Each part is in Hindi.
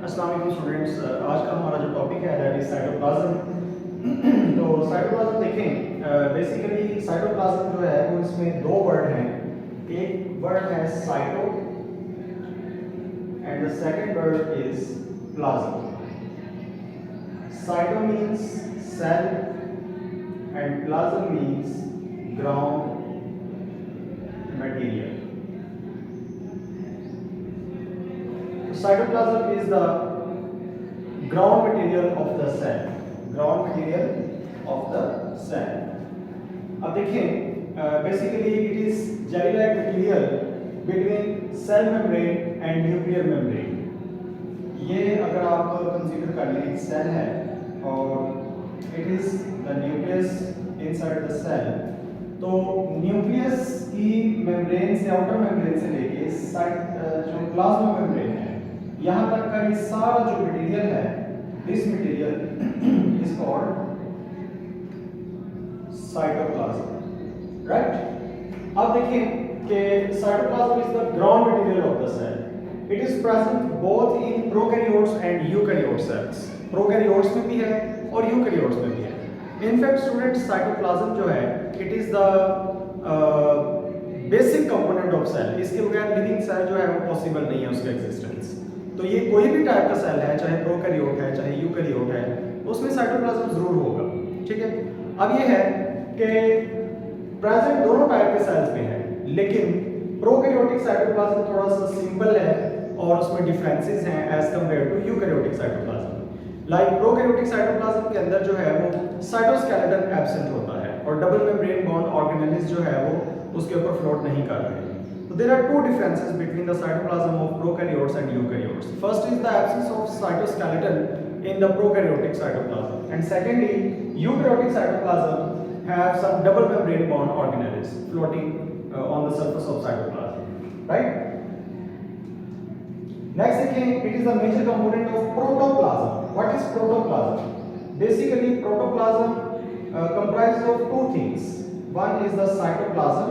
अस्सलाम वालेकुम स्टूडेंट्स। आज का हमारा जो टॉपिक है दैट इज साइटोप्लाज्म। तो साइटोप्लाज्म देखें, बेसिकली साइटोप्लाज्म जो है वो इसमें दो वर्ड हैं। एक वर्ड है cyto and the second word is plasm. Cyto means cell and plasm means ground material. Cytoplasm is the ground material of the cell. Ground material of the cell. अब देखिए, basically it is jelly-like material between cell membrane and nuclear membrane. ये अगर आप कंसीडर कर लें एक सेल है और it is the nucleus inside the cell. तो न्यूक्लियस की मेम्ब्रेन से आउटर मेम्ब्रेन से लेके जो प्लाज्मा मेम्ब्रेन है यहाँ तक का ये सारा जो मटेरियल है, this material is called cytoplasm, right. अब देखिए कि cytoplasm is the ground material of the cell. It is present both in prokaryotes and eukaryote cells. Prokaryotes में भी है और यूकैरियोट्स में भी है। इनफैक्ट स्टूडेंट्स, साइटोप्लाज्म जो है it is the basic component of cell. इसके बगैर लिविंग सेल जो है वो पॉसिबल नहीं है उसका एग्जिस्टेंस। तो ये कोई भी टाइप का सेल है, चाहे प्रोकैरियोट है चाहे यूकैरियोट है, उसमें साइटोप्लाज्म जरूर होगा, ठीक है। अब ये है कि प्रेजेंट दोनों टाइप के सेल्स में है, लेकिन प्रोकैरियोटिक साइटोप्लाज्म थोड़ा सा सिंपल है और उसमें डिफरेंसेस हैं as compare to eukaryotic cytoplasm. Like prokaryotic cytoplasm के अंदर जो है वो साइटोस्केलेटन एब्सेंट होता है और डबल मेम्ब्रेन बॉन्ड ऑर्गेनेल्स जो है वो उसके ऊपर फ्लोट नहीं कर रहे। So there are two differences between the cytoplasm of prokaryotes and eukaryotes. First is the absence of cytoskeleton in the prokaryotic cytoplasm, and secondly, eukaryotic cytoplasm have some double membrane bond organelles floating on the surface of cytoplasm, right? Next again, it is the major component of protoplasm. What is protoplasm? Basically, protoplasm comprises of two things. One is the cytoplasm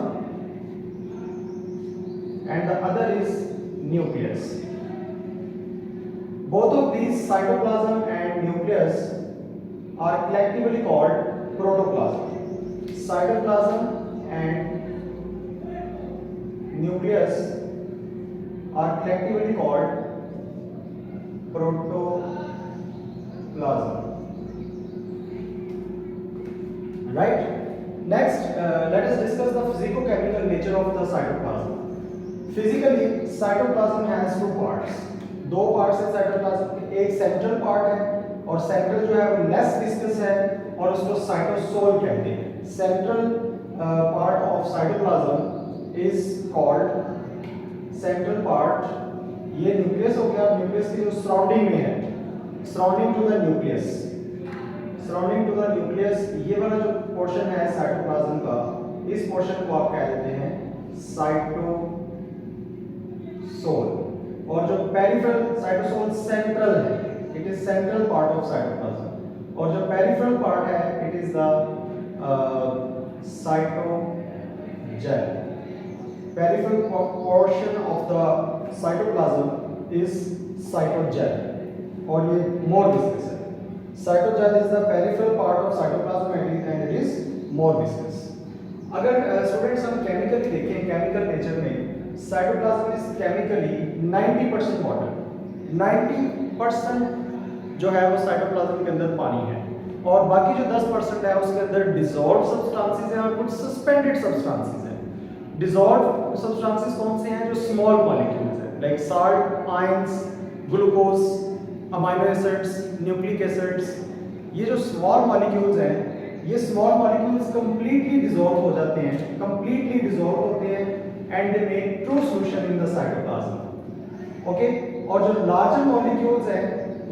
and the other is nucleus. Both of these, cytoplasm and nucleus, are collectively called protoplasm. Cytoplasm and nucleus are collectively called protoplasm, right? Next, let us discuss the physicochemical nature of the cytoplasm. Physically cytoplasm has two parts. दो पार्ट्स है साइटोप्लाज्म के। एक सेंट्रल पार्ट है और सेंट्रल जो है वो लेस विस्कस है और उसको साइटोसोल कहते हैं। Central part of cytoplasm is called central part. ये न्यूक्लियस हो गया। न्यूक्लियस की जो सराउंडिंग में है, surrounding to the nucleus, surrounding to the nucleus, ये वाला जो पोर्शन है साइटोप्लाज्म का, इस पोर्शन को आप कह देते हैं साइटोसोल। और जो पेरिफेरल, साइटोसोल सेंट्रल है, it is central part of cytoplasm, और जो पेरिफेरल पार्ट है it is the cytogel. Peripheral portion of the cytoplasm is cytogel और ये मोर विस्कस है। Cytogel is the peripheral part of cytoplasm and it is more viscous. अगर स्टूडेंट्स हम केमिकली देखें, केमिकल नेचर में साइटोप्लाज्म इज केमिकली 90% वाटर। 90% जो है वो साइटोप्लाज्म के अंदर पानी है और बाकी जो 10% है उसके अंदर डिसॉल्व सब्सटेंसेस हैं और कुछ सस्पेंडेड सब्सटेंसेस हैं। डिसॉल्व सब्सटेंसेस कौन से हैं? जो स्मॉल मॉलिक्यूल्स हैं, like salt, ions, glucose, amino acids, nucleic acids. ये जो स्मॉल मॉलिक्यूल्स हैं, ये स्मॉल मॉलिक्यूल्स कंप्लीटली डिसॉल्व हो जाते हैं, कंप्लीटली डिसॉल्व होते हैं and they make true solution in the cytoplasm, okay? और जो larger molecules हैं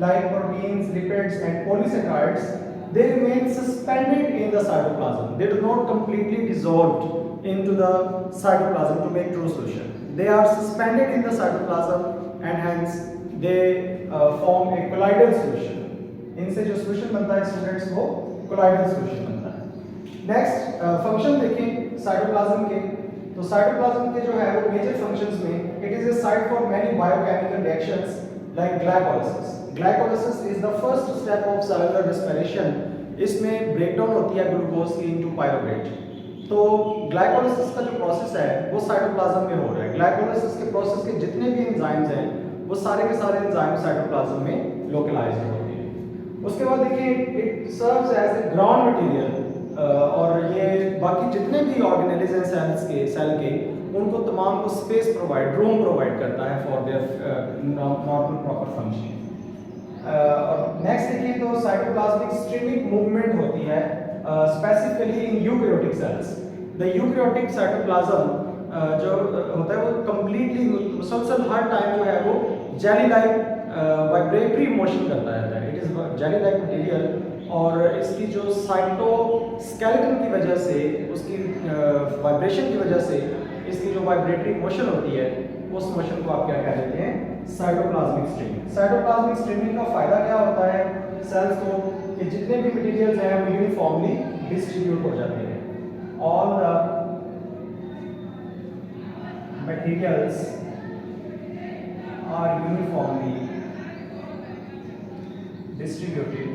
like proteins, lipids and polysaccharides, they remain suspended in the cytoplasm. They do not completely dissolved into the cytoplasm to make true solution. They are suspended in the cytoplasm and hence they form a colloidal solution. इनसे जो solution बनता है students वो colloidal solution बनता है। Next function देखें cytoplasm के। तो साइटोप्लाज्म के जो है वो मेजर फंक्शंस में it is a site for many biochemical reactions like glycolysis. Glycolysis is the first step of cellular respiration. इसमें ब्रेकडाउन होती है ग्लूकोज की इनटू पायरुवेट। तो ग्लाइकोलाइसिस का जो प्रोसेस है वो साइटोप्लाज्म में हो रहा है। ग्लाइकोलाइसिस के प्रोसेस के जितने भी एंजाइम्स हैं वो सारे के सारे एंजाइम साइटोप्लाज्म में लोकलाइज्ड होते हैं। उसके बाद देखिए it serves as a ground material, और ये बाकी जितने भी ऑर्गेनेल्स हैं सेल के उनको तमाम को स्पेस प्रोवाइड, रूम प्रोवाइड करता है for their normal proper function. और नेक्स्ट देखिए तो साइटोप्लाज्मिक स्ट्रीमिक मूवमेंट होती है specifically in eukaryotic cells. The eukaryotic cytoplasm जो होता है वो कंप्लीटली मुसलसल हर टाइम जो है वो जेली लाइक वाइब्रेटरी मोशन करता रहता है। It is jelly like material, और इसकी जो साइटोस्केलेटन की वजह से, उसकी वाइब्रेशन की वजह से इसकी जो वाइब्रेटरी मोशन होती है उस मोशन को आप क्या कह देते हैं, साइटोप्लाज्मिक स्ट्रीमिंग। साइटोप्लाज्मिक स्ट्रीमिंग का फायदा क्या होता है सेल्स को, कि जितने भी मटेरियल्स हैं वो यूनिफॉर्मली डिस्ट्रीब्यूट हो जाते हैं। All the materials are uniformly distributed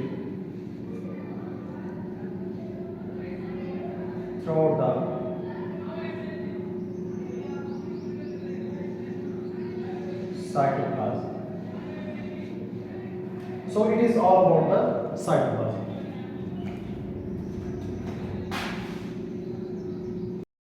throughout the cytoplasm. So it is all about the cytoplasm.